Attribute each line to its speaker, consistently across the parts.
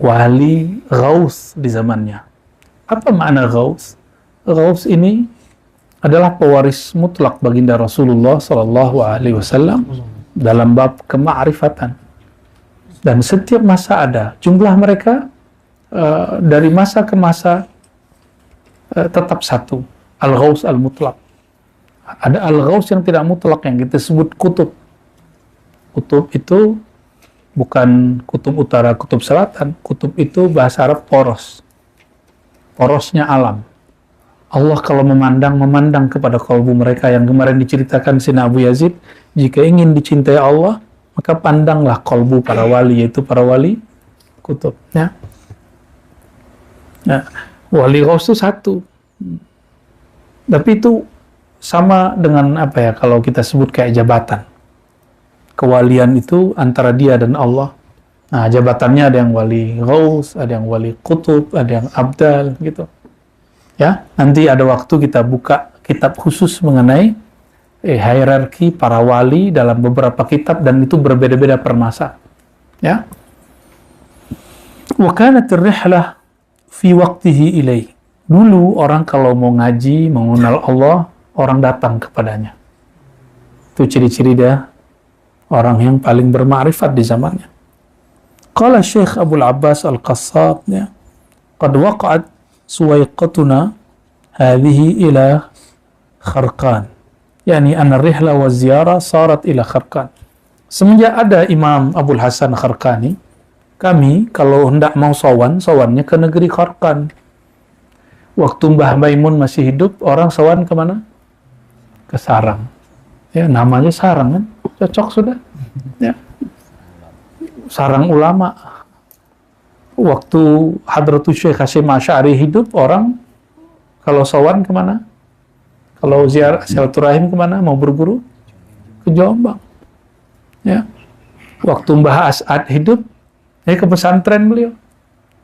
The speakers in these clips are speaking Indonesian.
Speaker 1: wali Ghaus di zamannya. Apa makna Ghaus? Ghaus ini adalah pewaris mutlak baginda Rasulullah Sallallahu Alaihi Wasallam dalam bab kema'rifatan. Dan setiap masa ada jumlah mereka, dari masa ke masa tetap satu, Al-Ghaus Al-Mutlaq. Ada Al-Ghaus yang tidak mutlak yang kita sebut kutub. Kutub itu bukan kutub utara, kutub selatan. Kutub itu bahasa Arab poros. Porosnya alam. Allah kalau memandang kepada kalbu mereka yang kemarin diceritakan Sina Abu Yazid, jika ingin dicintai Allah, maka pandanglah kalbu para wali, yaitu para wali kutub. Ya. Nah, wali Ghaus itu satu. Tapi itu sama dengan apa ya, kalau kita sebut kayak jabatan. Kewalian itu antara dia dan Allah. Nah, jabatannya ada yang wali Ghaus, ada yang wali kutub, ada yang abdal, gitu. Ya, nanti ada waktu kita buka kitab khusus mengenai hierarki para wali dalam beberapa kitab, dan itu berbeda-beda per masa. Ya. Wa kanat ar-rihlah fi waqtihi ilaih. Dulu orang kalau mau ngaji, mengenal Allah, orang datang kepadanya. Itu ciri-ciri dia orang yang paling bermakrifat di zamannya. Qala Syekh Abdul Abbas Al-Qassab, ya, qad waqa'at suwaiqatuna hadhihi ila Kharqan. Yani anna rihla wa ziyarah sarat ila Kharqan. Semenjak ada Imam Abul Hasan Kharqani, kami kalau hendak mau sowannya ke negeri Kharqan. Waktu Mbah Maimun masih hidup, orang sowan kemana? Ke Sarang. Ya, namanya Sarang kan? Cocok sudah. Ya. Sarang ulama. Waktu Hadratus Syekh Hasyim Asy'ari hidup, orang kalau sowan kemana? Kalau ziarah silaturahim kemana? Mau berguru? Ke Jombang. Ya. Waktu Mbah As'ad hidup, ke pesantren beliau.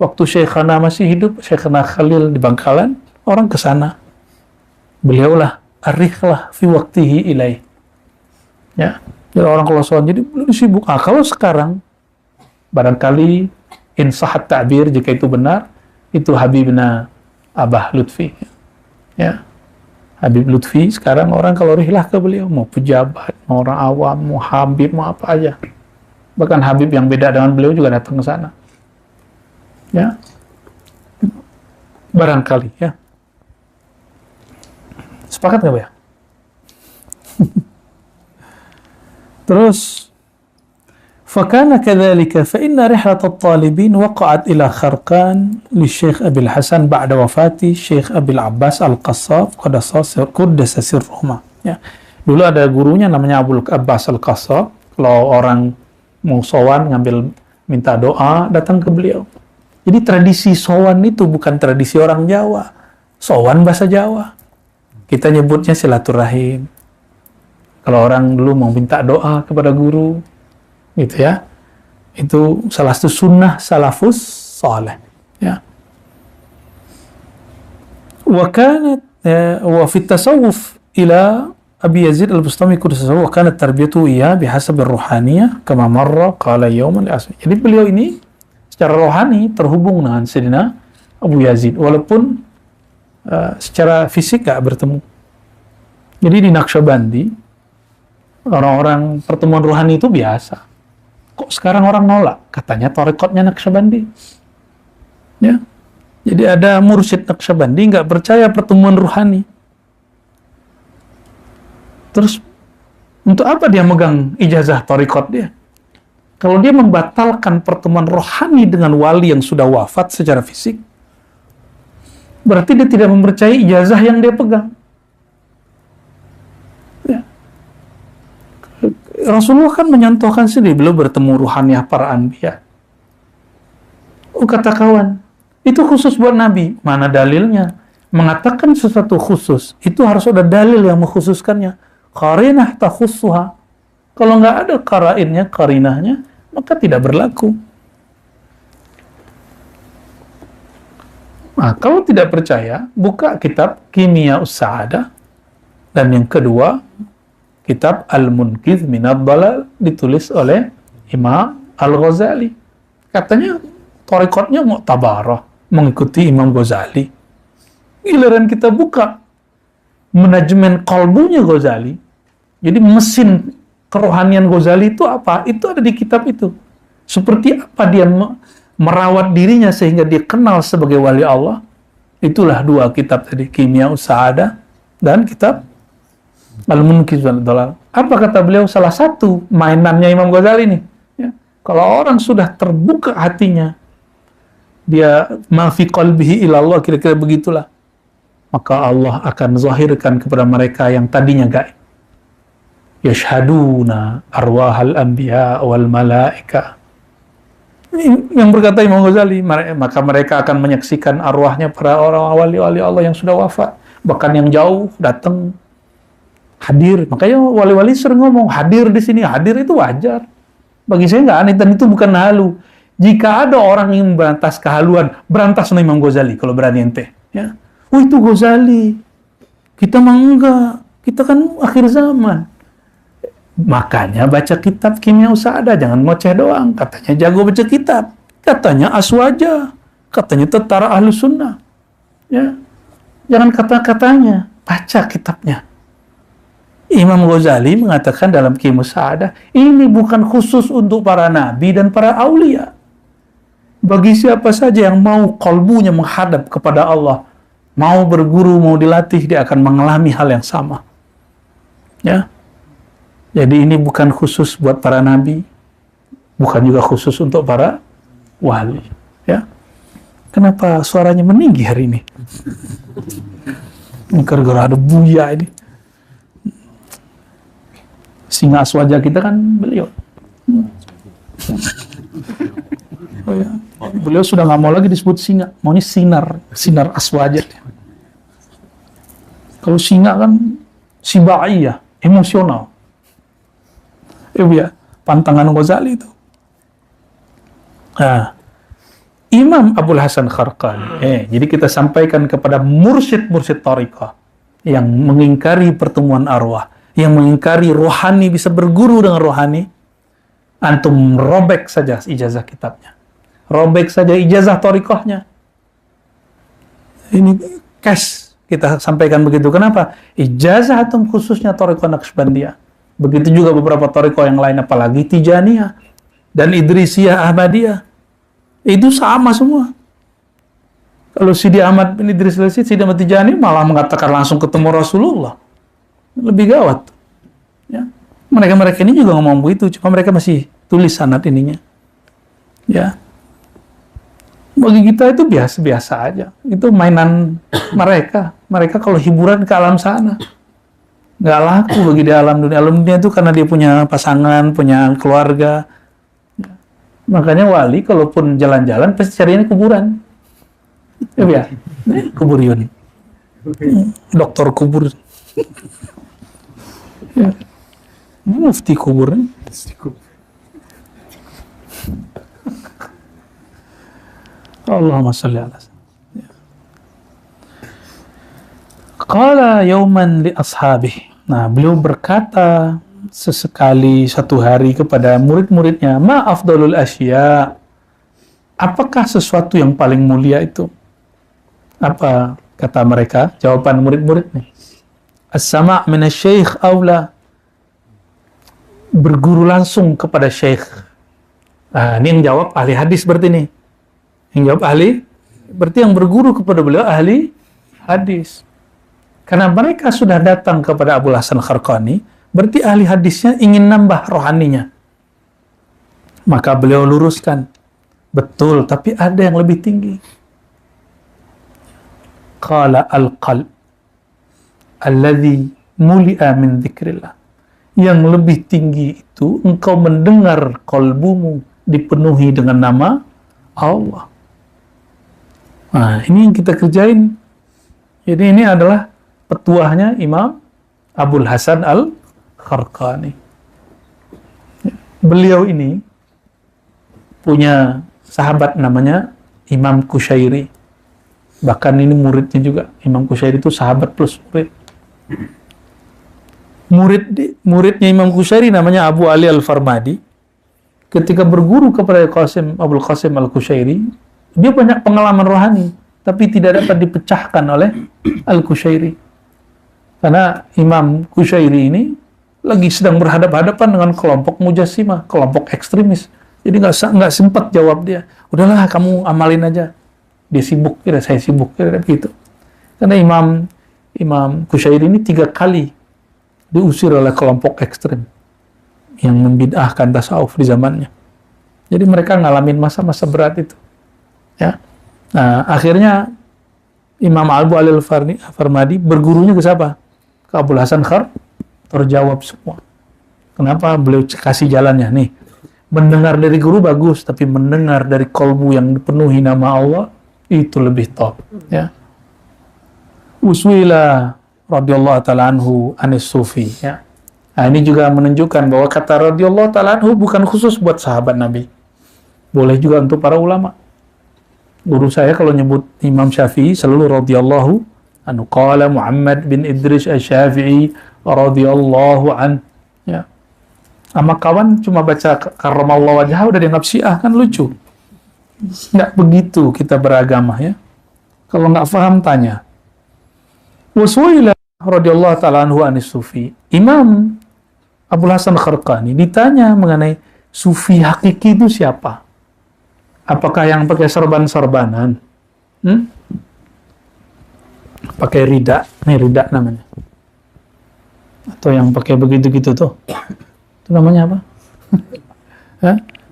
Speaker 1: Waktu Syekhana masih hidup, Syekhana Khalil di Bangkalan, orang ke sana. Beliaulah ar-rihlah fi waqtihi ilaih. Ya. Jadi orang kalau soal jadi belum sibuk. Kalau sekarang barangkali insahat ta'bir, jika itu benar, itu Habibna Abah Lutfi. Ya. Habib Lutfi sekarang orang kalau rihlah ke beliau, mau pejabat, mau orang awam, mau Habib, mau apa aja. Bahkan Habib yang beda dengan beliau juga datang ke sana. Ya. Barangkali, ya. Sepakat nggak, ya? Terus, fakana kadzalika fa inna rihlat at-talibin waqa'at ila Kharqan li Syekh Abil Hasan ba'da wafati Syekh Abil Abbas Al-Qassab qaddasa sirruhuma. Ya. Dulu ada gurunya namanya Abul Abbas Al-Qassab. Kalau orang mau sowan ngambil minta doa, datang ke beliau. Jadi tradisi sowan itu bukan tradisi orang Jawa. Sowan bahasa Jawa. Kita nyebutnya silaturahim. Kalau orang dulu mau minta doa kepada guru, gitu ya. Itu salah satu sunnah salafus saleh. Ya. Wa kanat wa fi tasawuf ila Abi Yazid Al-Bustami kudusahu wa kanat tarbiyatu iya bihasab ar-ruhaniyah kama marra qala yawman li-asmi. Jadi beliau ini secara rohani terhubung dengan Sayyidina Abu Yazid, walaupun secara fisik gak bertemu. Jadi di Naqsyabandi, orang-orang pertemuan rohani itu biasa. Kok sekarang orang nolak? Katanya tarekatnya Naqsyabandi. Ya. Jadi ada mursyid Naqsyabandi gak percaya pertemuan rohani. Terus, untuk apa dia megang ijazah tarekat dia? Kalau dia membatalkan pertemuan rohani dengan wali yang sudah wafat secara fisik, berarti dia tidak mempercayai ijazah yang dia pegang. Ya. Rasulullah kan menyantohkan sendiri, beliau bertemu ruhaniyah para anbiya. Oh, kata kawan, itu khusus buat Nabi. Mana dalilnya? Mengatakan sesuatu khusus, itu harus ada dalil yang mengkhususkannya. Qarinah takhussuha. Kalau nggak ada qarinahnya, maka tidak berlaku. Nah, kalau tidak percaya, buka kitab Kimia Us-Sa'adah. Dan yang kedua, kitab Al-Munqidh Minad Dhalal, ditulis oleh Imam Al-Ghazali. Katanya, Tarekatnya Mu'tabarah, mengikuti Imam Ghazali. Giliran kita buka manajemen kalbunya Ghazali, jadi mesin kerohanian Ghazali itu apa? Itu ada di kitab itu. Seperti apa dia merawat dirinya sehingga dia kenal sebagai wali Allah. Itulah dua kitab tadi, Kimia Sa'adah dan kitab Al-Munkir wal Dhalal. Apa kata beliau? Salah satu mainannya Imam Ghazali nih. Ya. Kalau orang sudah terbuka hatinya, dia ma fi qalbihi ilallah, kira-kira begitulah, maka Allah akan zahirkan kepada mereka yang tadinya gaib. Yashhaduna arwahal anbiya wal malaika. Yang berkata Imam Ghazali, maka mereka akan menyaksikan arwahnya para orang wali-wali Allah yang sudah wafat, bahkan yang jauh datang hadir. Makanya wali-wali sering ngomong hadir di sini, hadir itu wajar. Bagi saya nggak aneh, dan itu bukan halu. Jika ada orang yang berantas kehaluan, berantas sama Imam Ghazali kalau berani ente. Ya. Oh itu Ghazali. Kita mah enggak. Kita kan akhir zaman. Makanya baca kitab Kimia Sa'adah, jangan ngoceh doang. Katanya jago baca kitab. Katanya aswaja. Katanya tentara ahlu sunnah. Ya. Jangan kata-katanya. Baca kitabnya. Imam Ghazali mengatakan dalam Kimia Sa'adah, ini bukan khusus untuk para nabi dan para aulia. Bagi siapa saja yang mau kalbunya menghadap kepada Allah, mau berguru, mau dilatih, dia akan mengalami hal yang sama. Ya. Jadi ini bukan khusus buat para nabi, bukan juga khusus untuk para wali. Ya. Kenapa suaranya meninggi hari ini? Gara-gara ada Buya ini. Singa aswaja kita kan beliau. Oh ya. Beliau sudah nggak mau lagi disebut singa, maunya sinar aswaja. Kalau singa kan sibaiyah, emosional. Ya, pantangan Ghazali itu. Nah, Imam Abul Hasan Kharqani. Jadi kita sampaikan kepada mursyid-mursyid thariqah yang mengingkari pertemuan arwah, yang mengingkari rohani bisa berguru dengan rohani. Antum robek saja ijazah kitabnya. Robek saja ijazah thariqahnya. Ini cash kita sampaikan begitu. Kenapa? Ijazah antum khususnya thariqah Naqsbandiyah. Begitu juga beberapa thariqah yang lain, apalagi Tijaniyah dan Idrisiyah Ahmadiyah. Itu sama semua. Kalau Sidi Ahmad bin Idris Sidi Ahmad Tijani malah mengatakan langsung ketemu Rasulullah. Lebih gawat. Ya. Mereka-mereka ini juga ngomong begitu, cuma mereka masih tulis sanad ininya. Ya. Bagi kita itu biasa-biasa aja. Itu mainan mereka. Mereka kalau hiburan ke alam sana. Nggak laku bagi di alam dunia. Alam dunia itu karena dia punya pasangan, punya keluarga. Ya. Makanya wali kalaupun jalan-jalan pasti carinya kuburan. Ya, kuburion. Dokter kubur. Ya. Mufti kubur. Allahumma salli ala sayyidina. Qala yauman li ashabih. Nah, beliau berkata sesekali satu hari kepada murid-muridnya, ma afdalul asya. Apakah sesuatu yang paling mulia itu? Apa kata mereka? Jawaban murid-murid nih. As-sama' min asy-syaikh aula. Berguru langsung kepada syekh. Nah, ini yang jawab ahli hadis berarti nih. Yang jawab ahli, berarti yang berguru kepada beliau ahli hadis. Karena mereka sudah datang kepada Abul Hasan Kharqani, berarti ahli hadisnya ingin nambah rohaninya. Maka beliau luruskan, betul, tapi ada yang lebih tinggi. Qala al-qalb alladhi muli'a min dzikrillah. Yang lebih tinggi itu engkau mendengar kalbumu dipenuhi dengan nama Allah. Nah, ini yang kita kerjain. Jadi ini adalah petuahnya Imam Abul Hasan Al-Kharqani. Beliau ini punya sahabat namanya Imam Qushairi. Bahkan ini muridnya juga. Imam Qushairi itu sahabat plus murid. Muridnya Imam Qushairi namanya Abu Ali Al-Farmadi. ketika berguru kepada Abul Qasim Al-Qushairi, dia banyak pengalaman rohani, tapi tidak dapat dipecahkan oleh Al-Qushairi. Karena Imam Qushairi ini lagi sedang berhadapan-hadapan dengan kelompok Mujassimah, kelompok ekstremis. Jadi nggak sempat jawab dia. Udahlah, kamu amalin aja. Dia sibuk, kira saya sibuk, kira begitu. Karena Imam Qushairi ini 3 kali diusir oleh kelompok ekstrem yang membid'ahkan tasawuf di zamannya. Jadi mereka ngalamin masa-masa berat itu. Ya. Nah, akhirnya Imam Abu Ali Al-Farmadi bergurunya ke siapa? Ke Abul Hasan Khar, terjawab semua. Kenapa beliau kasih jalannya? Nih, mendengar dari guru bagus, tapi mendengar dari kolbu yang dipenuhi nama Allah, itu lebih top. Ya. Uswila radhiyallahu ta'ala anhu anis sufi. Ya. Nah, ini juga menunjukkan bahwa kata radhiyallahu ta'ala anhu bukan khusus buat sahabat Nabi. Boleh juga untuk para ulama. Guru saya kalau nyebut Imam Syafi'i selalu radhiyallahu anhu. Qala Muhammad bin Idris Asy-Syafi'i radhiyallahu an. Ya. Sama kawan cuma baca karramallahu wajhah udah dianggap Syiah, kan lucu. Nggak begitu kita beragama, ya. Kalau nggak paham tanya. Waswaila radhiyallahu ta'ala anhu anis sufi. Imam Abul Hasan Kharqani ditanya mengenai sufi hakiki itu siapa? Apakah yang pakai sorban-sorbanan? Pakai rida, nih rida namanya. Atau yang pakai begitu-gitu tuh. Itu namanya apa?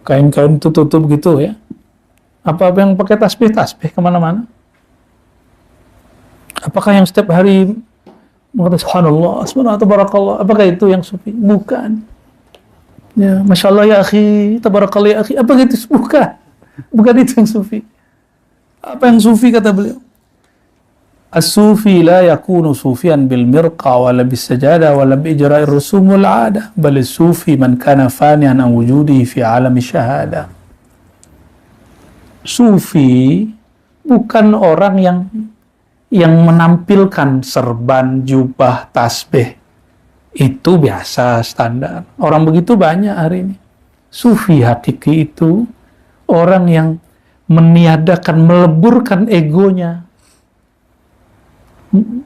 Speaker 1: Kain-kain tutup gitu, ya. Apa yang pakai tasbih kemana-mana? Apakah yang setiap hari mengatakan subhanallah, subhanallah, tabarakallah? Apakah itu yang sufi? Bukan. Ya, masya Allah ya akhi, tabarakallah ya akhi. Apa gitu? Bukan itu yang sufi. Apa yang sufi kata beliau? As-sufi la yakunu sufian bil mirqa wala bis sajada wala bi ijra'ir rusum wal 'ada, bal as-sufi man kana fanian an wujudihi fi 'alami syahada. Sufi bukan orang yang menampilkan serban, jubah, tasbih. Itu biasa, standar. Orang begitu banyak hari ini. Sufi hakiki itu orang yang meniadakan, meleburkan egonya.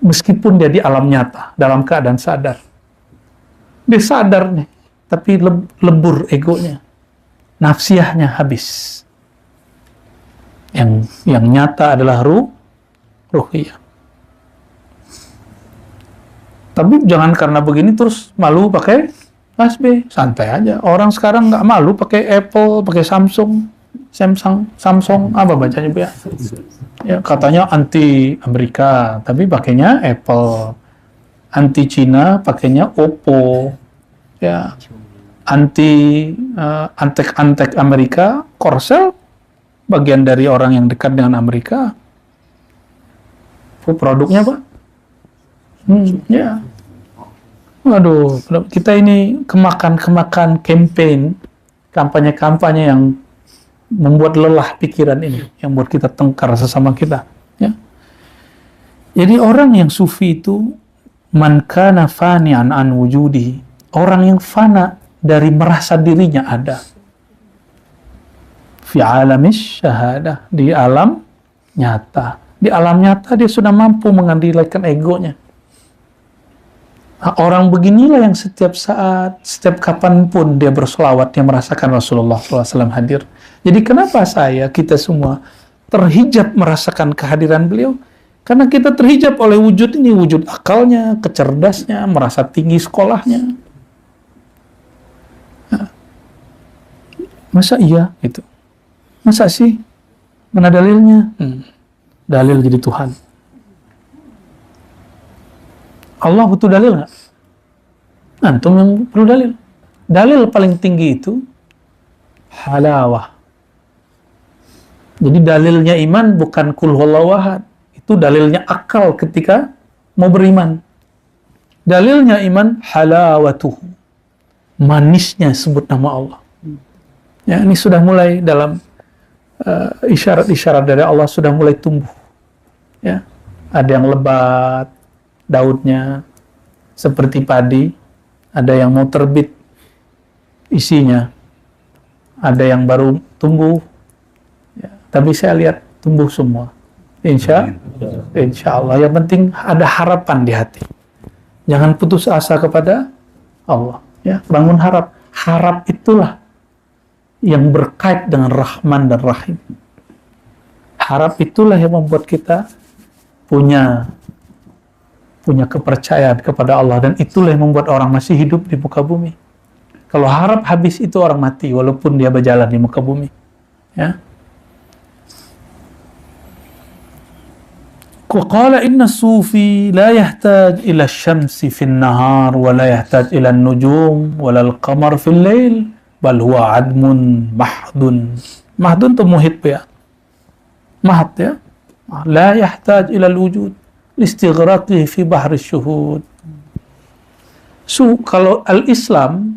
Speaker 1: Meskipun dia di alam nyata, dalam keadaan sadar. Dia sadar nih, tapi lebur egonya. Nafsiyahnya habis. Yang nyata adalah ruhiyah. Tapi jangan karena begini terus malu pakai tasbih. Santai aja. Orang sekarang nggak malu pakai Apple, pakai Samsung, apa bacanya Bu ya? Ya, katanya anti Amerika, tapi pakainya Apple. Anti Cina, pakainya Oppo. Ya. Antek-antek Amerika, Korsel, bagian dari orang yang dekat dengan Amerika. Produknya Pak? Ya. Waduh, kita ini kemakan campaign, kampanye-kampanye yang membuat lelah pikiran ini, yang buat kita tengkar sesama kita. Ya. Jadi orang yang sufi itu man kana fani'an an wujudi, orang yang fana dari merasa dirinya ada. Fi alamis syahadah, di alam nyata. Di alam nyata dia sudah mampu mengendalikan egonya. Nah, orang beginilah yang setiap saat, setiap kapanpun dia bersolawat, dia merasakan Rasulullah SAW hadir. Jadi kenapa kita semua terhijab merasakan kehadiran beliau? Karena kita terhijab oleh wujud ini, wujud akalnya, kecerdasnya, merasa tinggi sekolahnya. Nah, masa iya gitu? Masa sih? Mana dalilnya? Dalil jadi Tuhan. Allah butuh dalil nggak? Antum yang perlu dalil. Dalil paling tinggi itu halawah. Jadi dalilnya iman bukan kul huwallahu ahad. Itu dalilnya akal ketika mau beriman. Dalilnya iman halawatuh. Manisnya sebut nama Allah. Ya, ini sudah mulai dalam isyarat-isyarat dari Allah sudah mulai tumbuh. Ya, ada yang lebat daudnya seperti padi, ada yang mau terbit isinya, ada yang baru tumbuh, ya, tapi saya lihat tumbuh semua. Insya Allah. Yang penting ada harapan di hati. Jangan putus asa kepada Allah. Ya, bangun harap. Harap itulah yang berkait dengan Rahman dan Rahim. Harap itulah yang membuat kita punya kepercayaan kepada Allah, dan itulah yang membuat orang masih hidup di muka bumi. Kalau harap habis, itu orang mati walaupun dia berjalan di muka bumi. Ya. Qala inna sufi la yahtaj ila syamsi fin nahar wa la yahtaj ila nujum wa la al-qamar fil lail bal huwa admun mahdun. Mahdun itu muhit ya. Mahad ya. La yahtaj ila al-wujud listighraqihi fi bahri syuhud. Kalau al-Islam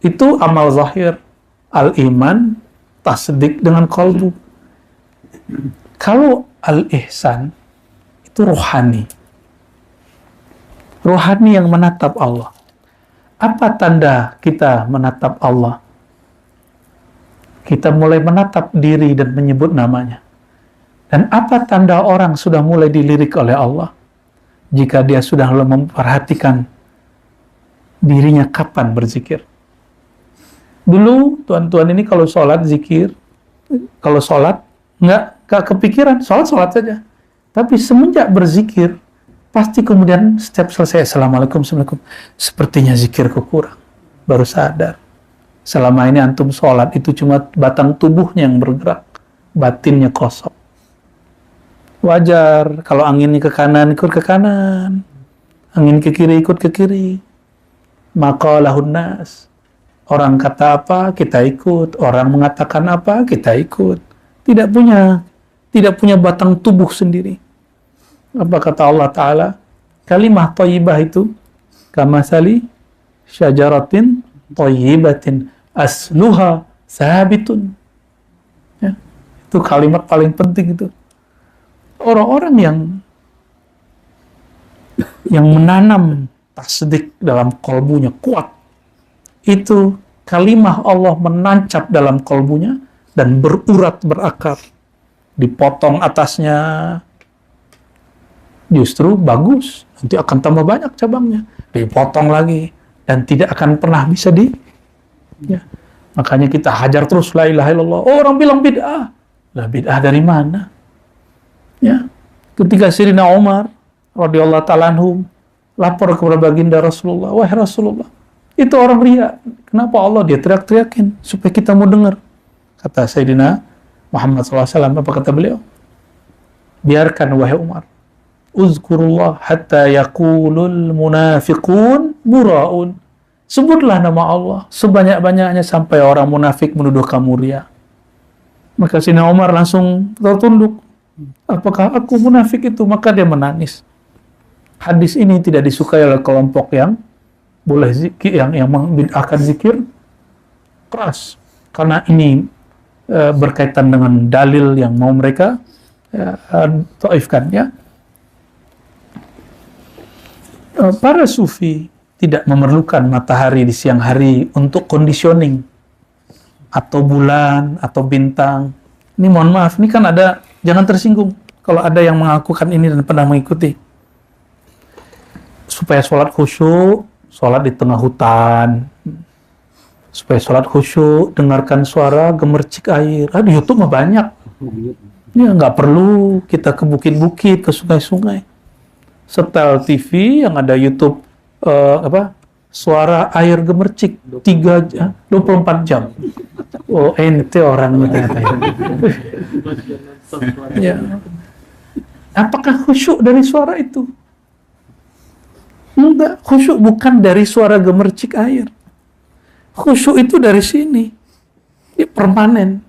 Speaker 1: itu amal zahir, al-iman tasdik dengan qalbu. Kalau al-ihsan itu rohani. Rohani yang menatap Allah. Apa tanda kita menatap Allah? Kita mulai menatap diri dan menyebut namanya. Dan apa tanda orang sudah mulai dilirik oleh Allah? Jika dia sudah memperhatikan dirinya kapan berzikir. Dulu tuan-tuan ini kalau sholat zikir, kalau sholat nggak kepikiran, sholat saja. Tapi semenjak berzikir, pasti kemudian setiap selesai Assalamualaikum, Assalamualaikum, sepertinya zikirku kurang. Baru sadar. Selama ini antum sholat itu cuma batang tubuhnya yang bergerak, batinnya kosong. Wajar, kalau anginnya ke kanan, ikut ke kanan. Angin ke kiri, ikut ke kiri. Maqalahun nas. Orang kata apa, kita ikut. Orang mengatakan apa, kita ikut. Tidak punya batang tubuh sendiri. Apa kata Allah Ta'ala? Kalimah thayyibah itu kamasali syajaratin thayyibatin asluha sabitun. Ya, itu kalimat paling penting itu. Orang-orang yang menanam tasdik dalam kolbunya kuat, itu kalimah Allah menancap dalam kolbunya dan berurat, berakar. Dipotong atasnya, justru bagus, nanti akan tambah banyak cabangnya. Dipotong lagi, dan tidak akan pernah bisa ya. Makanya kita hajar terus la ilaha illallah. Oh, orang bilang bid'ah. Lah bid'ah dari mana? Ya. Ketika Sayyidina Umar radhiyallahu ta'ala anhu lapor kepada baginda Rasulullah, wahai Rasulullah, itu orang riya. Kenapa Allah dia teriak-teriakin supaya kita mau dengar? Kata Sayyidina Muhammad SAW, apa kata beliau? Biarkan wahai Umar, uzkurullah hatta yaqulul munafiqun mura'un. Sebutlah nama Allah sebanyak-banyaknya sampai orang munafik menuduh kamu riya. Maka Sayyidina Umar langsung tertunduk. Apakah aku munafik itu? Maka dia menangis. Hadis ini tidak disukai oleh kelompok yang boleh zikir, yang membid'ahkan zikir keras. Karena ini berkaitan dengan dalil yang mau mereka taifkan, ya. Para sufi tidak memerlukan matahari di siang hari untuk conditioning, atau bulan, atau bintang. Ini mohon maaf, ini kan ada, jangan tersinggung kalau ada yang mengakukan ini dan pernah mengikuti. Supaya sholat khusyuk, sholat di tengah hutan. Supaya sholat khusyuk, dengarkan suara gemercik air. Di YouTube mah banyak. Ya, nggak perlu kita ke bukit-bukit, ke sungai-sungai. Setel TV yang ada YouTube, suara air gemercik 24 jam. Oh, ente orang ya. Apakah khusyuk dari suara itu? Enggak, khusyuk bukan dari suara gemercik air. Khusyuk itu dari sini. Ini permanen.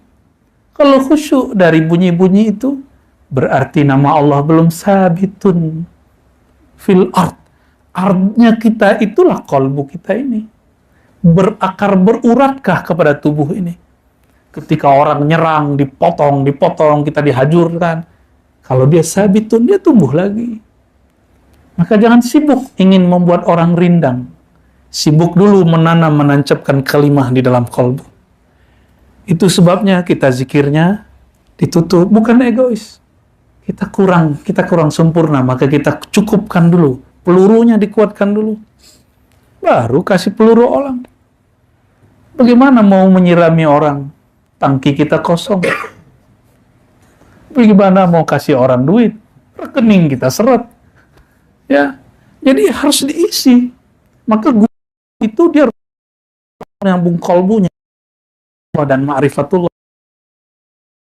Speaker 1: Kalau khusyuk dari bunyi-bunyi itu, berarti nama Allah belum sabitun fil ard. Ardnya kita itulah kolbu kita ini. Berakar, beruratkah kepada tubuh ini? Ketika orang nyerang, dipotong, kita dihajurkan. Kalau dia sabitun, dia tumbuh lagi. Maka jangan sibuk ingin membuat orang rindang. Sibuk dulu menancapkan kalimah di dalam kolbu. Itu sebabnya kita zikirnya ditutup, bukan egois. Kita kurang sempurna, maka kita cukupkan dulu. Pelurunya dikuatkan dulu. Baru kasih peluru orang. Bagaimana mau menyirami orang? Tangki kita kosong. Bagaimana mau kasih orang duit? Rekening kita seret. Ya, jadi harus diisi. Maka itu dia menyambung kolbunya dan ma'rifatullah.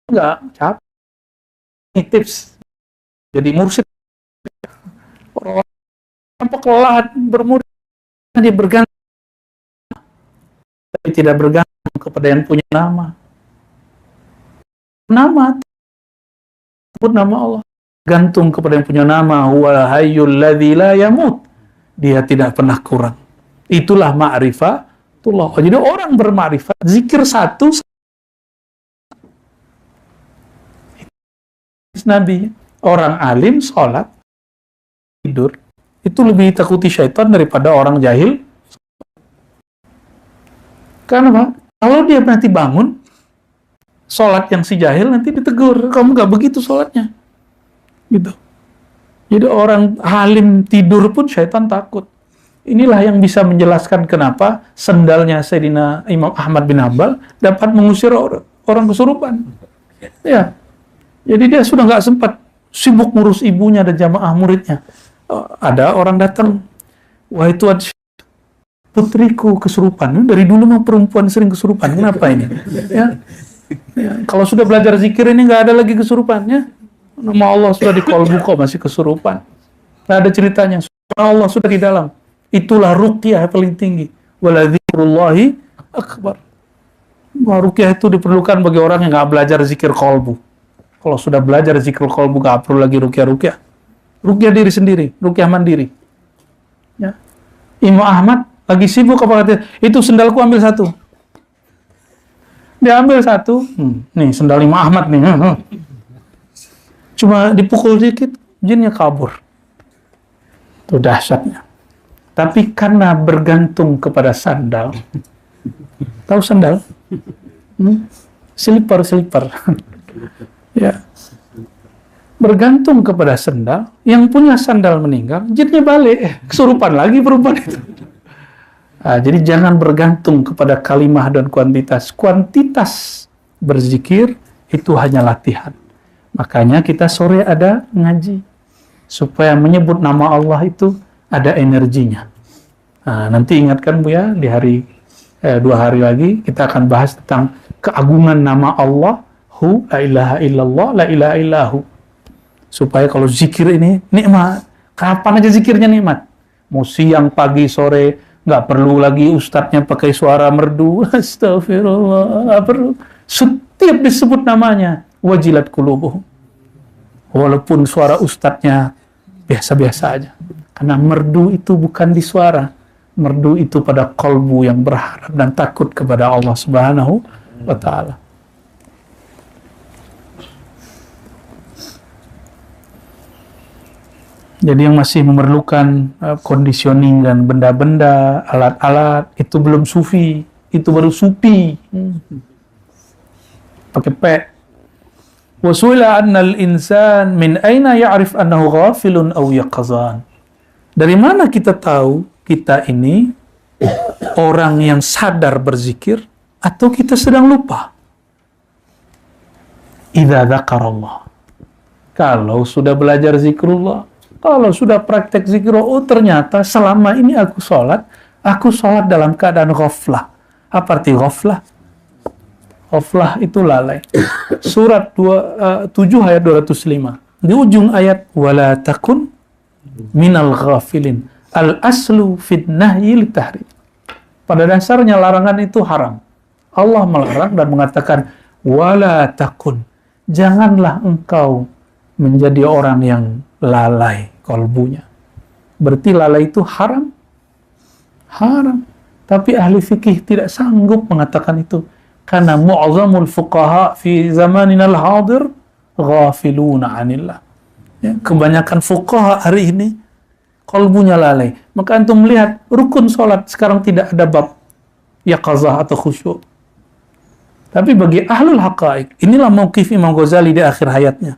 Speaker 1: Enggak, capek. Ini tips. Jadi mursyid. Orang-orang tanpa kelelahan bermurid, dia bergantung. Tapi tidak bergantung kepada yang punya nama. Nama, sebut nama Allah. Gantung kepada yang punya nama. Huwal hayyul ladzi la yamut. Dia tidak pernah kurang. Itulah ma'rifatullah. Jadi orang bermakrifat, zikir satu, Nabi, orang alim, sholat, tidur, itu lebih ditakuti syaitan daripada orang jahil. Karena kalau dia nanti bangun, sholat yang si jahil nanti ditegur, kamu gak begitu sholatnya. Gitu. Jadi orang alim tidur pun syaitan takut. Inilah yang bisa menjelaskan kenapa sendalnya Sayyidina Imam Ahmad bin Hanbal dapat mengusir orang kesurupan. Ya. Jadi dia sudah nggak sempat, sibuk ngurus ibunya dan jamaah muridnya. Ada orang datang, wah itu putriku kesurupan. Dari dulu mah perempuan sering kesurupan, kenapa ini? Ya. Kalau sudah belajar zikir ini nggak ada lagi kesurupannya. Nama Allah sudah di kolbu kok masih kesurupan. Nggak ada ceritanya. Allah sudah di dalam. Itulah ruqyah paling tinggi. Wala dzikrullahi akbar. Ruqyah itu diperlukan bagi orang yang nggak belajar zikir kolbu. Kalau sudah belajar zikir kolbu, nggak perlu lagi ruqyah-ruqyah. Ruqyah diri sendiri, ruqyah mandiri. Ya. Imam Ahmad lagi sibuk apa kata? Itu sendalku ambil satu. Dia ambil satu. Nih sendal Imam Ahmad nih. Cuma dipukul dikit, jinnya kabur. Itu dahsyatnya. Tapi karena bergantung kepada sandal. Tahu sandal? Slipper. Ya, bergantung kepada sandal, yang punya sandal meninggal, jinnya balik, kesurupan lagi perempuan itu. Nah, jadi jangan bergantung kepada kalimah dan kuantitas. Kuantitas berzikir itu hanya latihan. Makanya kita sore ada ngaji, supaya menyebut nama Allah itu ada energinya. Nah, nanti ingatkan Bu ya, di hari 2 hari lagi kita akan bahas tentang keagungan nama Allah. La ilaha illallah, la ilaha illahu. Supaya kalau zikir ini nikmat. Kapan aja zikirnya nikmat. Mau siang, pagi, sore, nggak perlu lagi ustadznya pakai suara merdu. Astagfirullah, nggak perlu. Setiap disebut namanya, wajilat qulubuhum. Walaupun suara ustadznya biasa-biasa aja. Karena merdu itu bukan di suara. Merdu itu pada kalbu yang berharap dan takut kepada Allah Subhanahu wa Ta'ala. Jadi yang masih memerlukan conditioning dan benda-benda, alat-alat, itu belum sufi, itu baru supi. Pakai P. Wasuila annal insan min aina ya'rif annahu ghafilun aw yaqazan. Dari mana kita tahu kita ini orang yang sadar berzikir atau kita sedang lupa? Idza dzakarallah. Kalau sudah belajar zikrullah, kalau sudah praktek zikrullah, oh ternyata selama ini aku sholat dalam keadaan ghaflah. Apa arti ghaflah? Ghaflah itu lalai. Surat 7 ayat 205. Di ujung ayat, wala takun minal ghafilin. Al-aslu fid nahyi litahrim. Pada dasarnya larangan itu haram. Allah melarang dan mengatakan, wala takun. Janganlah engkau menjadi orang yang lalai kalbunya. Berarti lalai itu haram. Haram. Tapi ahli fikih tidak sanggup mengatakan itu. Karena mu'azzamul fuqaha fi zamaninal hadir ghafiluna anillah. Ya, kebanyakan fuqaha hari ini kalbunya lalai. Maka antum melihat rukun sholat sekarang tidak ada bab yaqazah atau khusyuk. Tapi bagi ahlul haqa'iq, inilah mauqif Imam Ghazali di akhir hayatnya.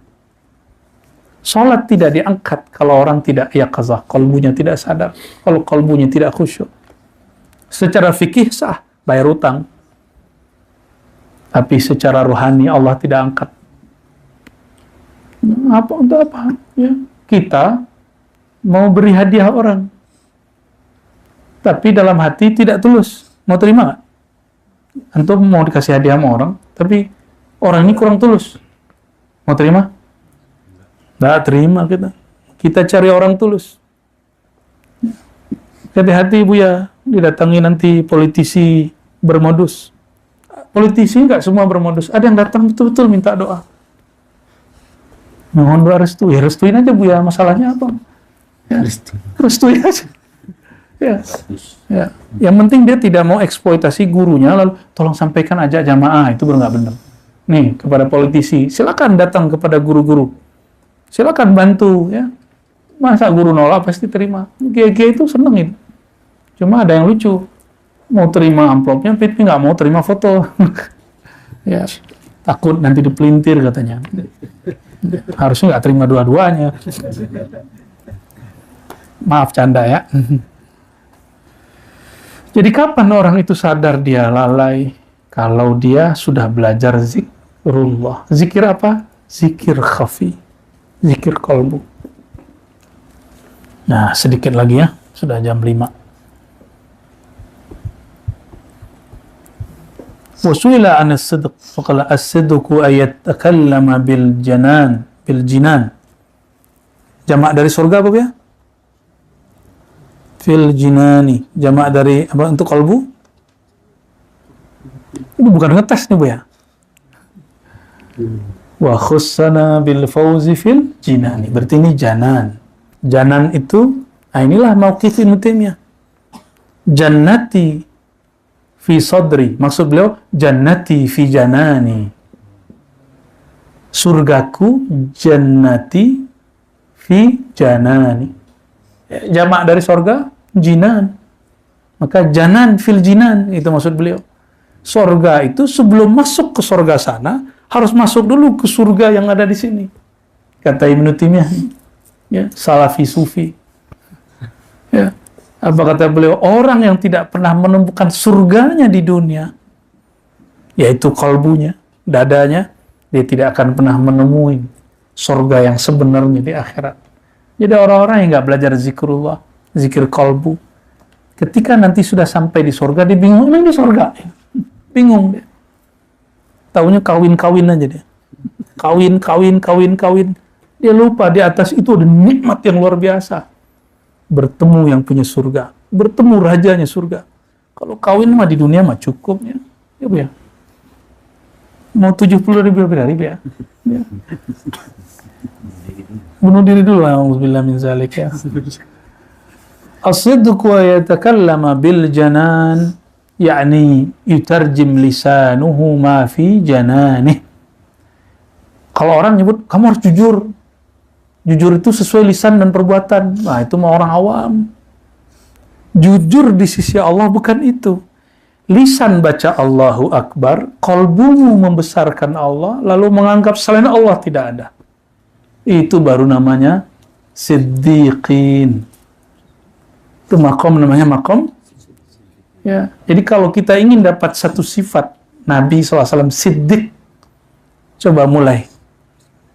Speaker 1: Salat tidak diangkat kalau orang tidak yaqazah, qalbunya tidak sadar, kalau qalbunya tidak khusyuk. Secara fikih sah, bayar utang. Tapi secara rohani Allah tidak angkat. Apa untuk apa? Ya, kita mau beri hadiah orang, tapi dalam hati tidak tulus. Mau terima nggak? Antum mau dikasih hadiah sama orang, tapi orang ini kurang tulus. Mau terima? Nggak terima kita. Kita cari orang tulus. Hati-hati Bu ya, didatangi nanti politisi bermodus. Politisi nggak semua bermodus. Ada yang datang betul-betul minta doa. Mohon doa restu. Ya restuin aja Bu ya, masalahnya apa? Ya, restuin aja. Ya. Ya. Yang penting dia tidak mau eksploitasi gurunya, lalu tolong sampaikan aja jamaah, itu baru nggak benar. Nih, kepada politisi, silakan datang kepada guru-guru. Silakan bantu, ya. Masa guru nolak pasti terima. Kiai-kiai itu seneng itu. Cuma ada yang lucu. Mau terima amplopnya, tapi nggak mau terima foto. Ya, takut nanti dipelintir katanya. Harusnya nggak terima dua-duanya. Maaf canda ya. Jadi kapan orang itu sadar dia lalai? Kalau dia sudah belajar zikrullah. Zikir apa? Zikir khafi. Zikir qalbu. Nah, sedikit lagi ya. Sudah jam 5. Wasuila an as-sidq. Faqala as-sidqu ayatakallama bil jinan. Jamak dari surga apa ya? Fil jinani, jamak dari apa untuk kalbu? Ini bukan ngetes nih Bu ya. Wa khussana bil fawzi fil jinani. Berarti ini janan. Janan itu, inilah mauqif Ibnu Taimiyah. Jannati fi sadri. Maksud beliau jannati fi janani. Surgaku jannati fi janani. Jamak dari surga jinan. Maka janan fil jinan, itu maksud beliau. Surga itu sebelum masuk ke surga sana harus masuk dulu ke surga yang ada di sini. Kata Ibnu Taimiyah, ya, salafi sufi. Ya, apa kata beliau? Orang yang tidak pernah menemukan surganya di dunia, yaitu kalbunya, dadanya, dia tidak akan pernah menemui surga yang sebenarnya di akhirat. Jadi orang-orang yang nggak belajar zikrullah, zikir kalbu, ketika nanti sudah sampai di surga, dia bingung, emang di surga? Bingung dia. Taunya kawin-kawin aja dia. Kawin. Dia lupa di atas itu ada nikmat yang luar biasa. Bertemu yang punya surga. Bertemu rajanya surga. Kalau kawin mah di dunia mah cukup ya. Ya Bu ya. Mau 70.000 ya. Ya. Bunuh diri dulu, a'udzubillah min zalik ya. As-sidqu wa yatakallama bil janan, yakni yutarjim lisanuhu ma fi jananih. Kalau orang nyebut kamu harus jujur. Jujur itu sesuai lisan dan perbuatan. Nah, itu mah orang awam. Jujur di sisi Allah bukan itu. Lisan baca Allahu Akbar, qalbumu membesarkan Allah, lalu menganggap selain Allah tidak ada. Itu baru namanya siddiqin. Itu makom, namanya makom. Ya. Jadi kalau kita ingin dapat satu sifat Nabi SAW siddiq, coba mulai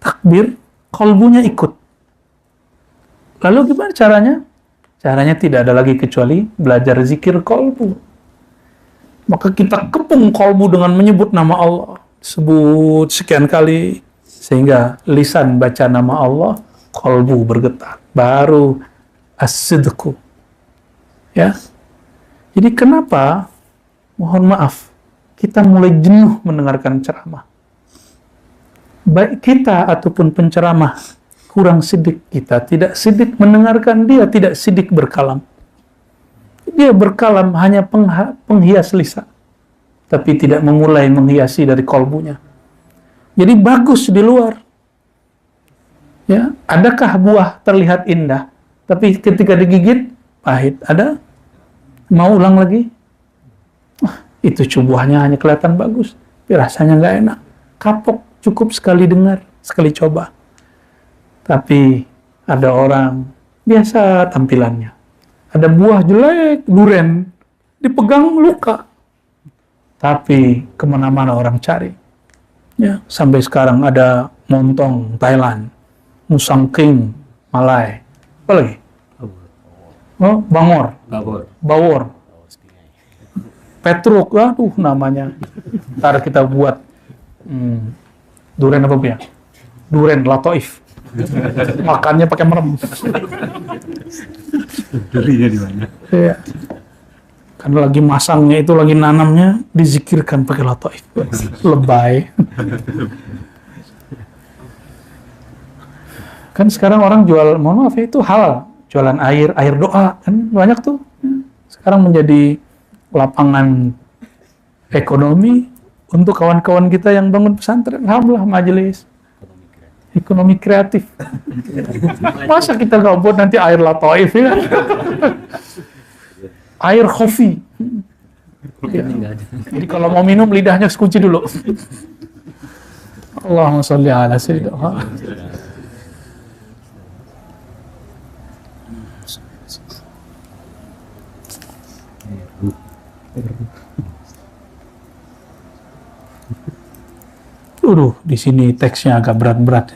Speaker 1: takbir, kalbunya ikut. Lalu gimana caranya? Caranya tidak ada lagi kecuali belajar zikir kalbu. Maka kita kepung kalbu dengan menyebut nama Allah. Sebut sekian kali. Sehingga lisan baca nama Allah, kalbu bergetar. Baru as-sidqu. Ya. Jadi kenapa, mohon maaf, kita mulai jenuh mendengarkan ceramah. Baik kita ataupun penceramah, kurang sidik kita. Tidak sidik mendengarkan, dia tidak sidik berkalam. Dia berkalam hanya penghias lisan. Tapi tidak memulai menghiasi dari kalbunya. Jadi bagus di luar. Ya, adakah buah terlihat indah, tapi ketika digigit pahit? Ada? Mau ulang lagi? Itu buahnya hanya kelihatan bagus, tapi rasanya nggak enak. Kapok, cukup sekali dengar, sekali coba. Tapi ada orang biasa tampilannya. Ada buah jelek, duren, dipegang luka. Tapi kemana-mana orang cari. Ya, sampai sekarang ada montong Thailand, musang king Malai, apa lagi? Oh, bangor, bawor, petruk, aduh namanya. Ntar kita buat duren apa ya? Duren latoif. Makannya pakai merem.
Speaker 2: Durinya di mana?
Speaker 1: Iya. Karena lagi masangnya itu, lagi nanamnya, dizikirkan pakai latoif. Lebay. Kan sekarang orang jual, mohon maaf ya, itu halal. Jualan air doa, kan banyak tuh. Sekarang menjadi lapangan ekonomi untuk kawan-kawan kita yang bangun pesantren. Alhamdulillah, majelis. Ekonomi kreatif. Masa kita nggak buat nanti air latoif ya? Air kopi. Ya. Jadi kalau mau minum lidahnya kunci dulu. Allahumma sholli ala sayyidina. Di sini teksnya agak berat-berat.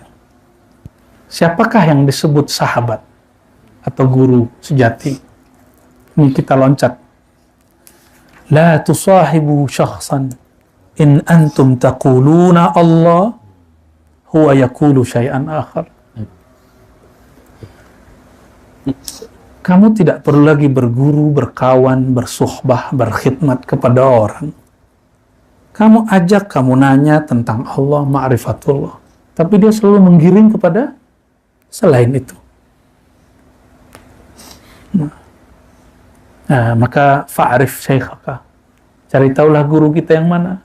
Speaker 1: Siapakah yang disebut sahabat atau guru sejati? Ini kita loncat. La tusahibu syakhsan in antum taquluna Allah huwa yaqulu syai'an akhar. Kamu tidak perlu lagi berguru, berkawan, bersuhbah, berkhidmat kepada orang. Kamu ajak, kamu nanya tentang Allah, ma'rifatullah. Tapi dia selalu menggiring kepada selain itu. Nah, maka fa'arif syekhaka. Cari tahulah guru kita yang mana.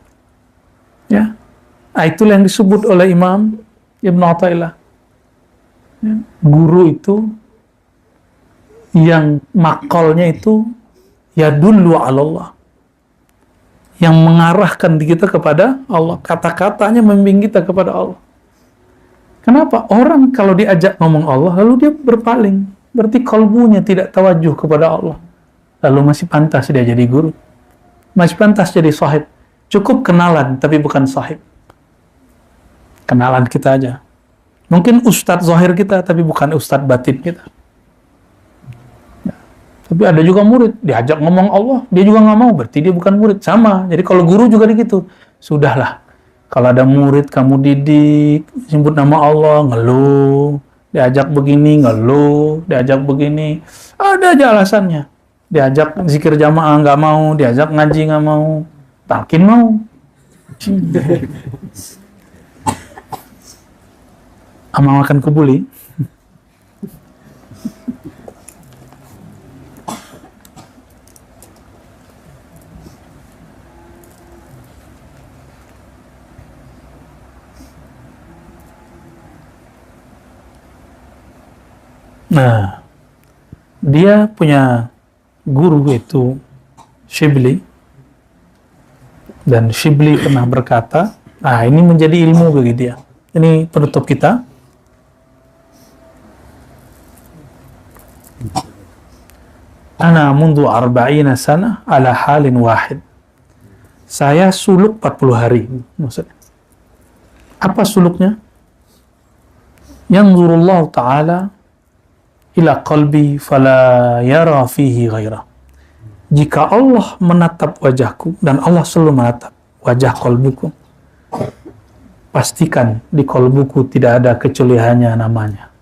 Speaker 1: Ya. Nah, itulah yang disebut oleh Imam Ibn Athaillah. Ya. Guru itu yang makolnya itu yadullu ala Allah. Yang mengarahkan kita kepada Allah. Kata-katanya membimbing kita kepada Allah. Kenapa? Orang kalau diajak ngomong Allah, lalu dia berpaling. Berarti kalbunya tidak tawajuh kepada Allah. Lalu masih pantas dia jadi guru. Masih pantas jadi sahib. Cukup kenalan, tapi bukan sahib. Kenalan kita aja. Mungkin ustadz zahir kita, tapi bukan ustadz batin kita. Tapi ada juga murid, diajak ngomong Allah, dia juga nggak mau, berarti dia bukan murid. Sama, jadi kalau guru juga begitu. Sudahlah, kalau ada murid kamu didik, sebut nama Allah, ngeluh. Diajak begini, ngeluh. Diajak begini, ada aja alasannya. Diajak zikir jamaah, nggak mau. Diajak ngaji, nggak mau. Talqin mau. Ama makan kebuli. Nah, dia punya guru itu Shibli, dan Shibli pernah berkata, ini menjadi ilmu bagi dia. Ini penutup kita. Ana mundu arba'ina sana ala halin wahid. Saya suluk 40 hari. Maksudnya, apa suluknya? Yanzurullahu ta'ala ila qalbi fala yara fihi ghairah. Jika Allah menatap wajahku, dan Allah selalu menatap wajah kolbuku, pastikan di kolbuku tidak ada kecuali hanya namanya.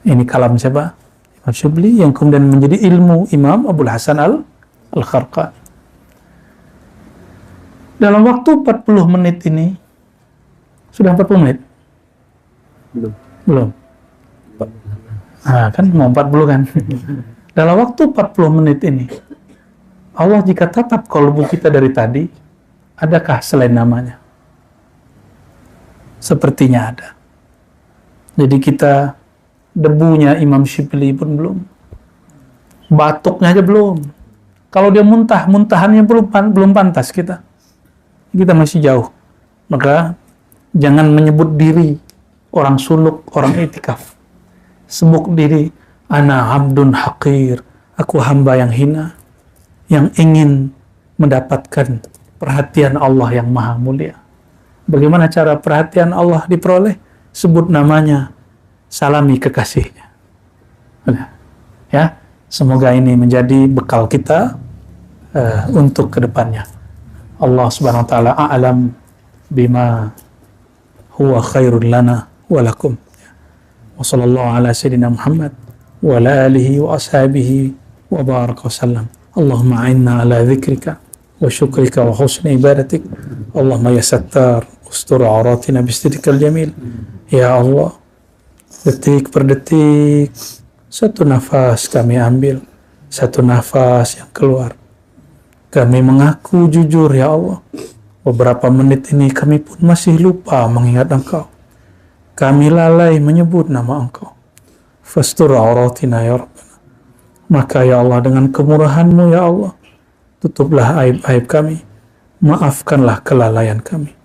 Speaker 1: Ini kalam siapa? Imam Shibli, yang kemudian menjadi ilmu Imam Abul Hasan Al-Kharqani. Dalam waktu 40 menit ini, sudah 40 menit? Belum. Kan mau 40 kan. Dalam waktu 40 menit ini, Allah jika tatap kalbu kita dari tadi, adakah selain namanya? Sepertinya ada. Jadi kita, debunya Imam Shibli pun belum. Batuknya aja belum. Kalau dia muntah, muntahannya belum pantas kita. kita masih jauh. Maka jangan menyebut diri orang suluk, orang itikaf. Sebut diri, ana abdun haqir, aku hamba yang hina, yang ingin mendapatkan perhatian Allah yang maha mulia. Bagaimana cara perhatian Allah diperoleh? Sebut namanya, salami kekasihnya. Ya, semoga ini menjadi bekal kita untuk kedepannya. Allah subhanahu wa ta'ala a'lam bima huwa khairul lana wa lakum. Wa sallallahu ala sayyidina Muhammad wa ala alihi wa ashabihi wa baraka wa sallam. Allahumma a'inna ala dhikrika wa syukrika wa husni ibadatik. Allahumma ya sattar ustur auratina bisidikal jamil. Ya Allah, detik per detik satu nafas kami ambil, satu nafas yang keluar, kami mengaku jujur ya Allah, beberapa menit ini kami pun masih lupa mengingat Engkau, kami lalai menyebut nama Engkau. Fastur auratina ya Rabbana, maka ya Allah dengan kemurahan-Mu ya Allah, tutuplah aib-aib kami, maafkanlah kelalaian kami.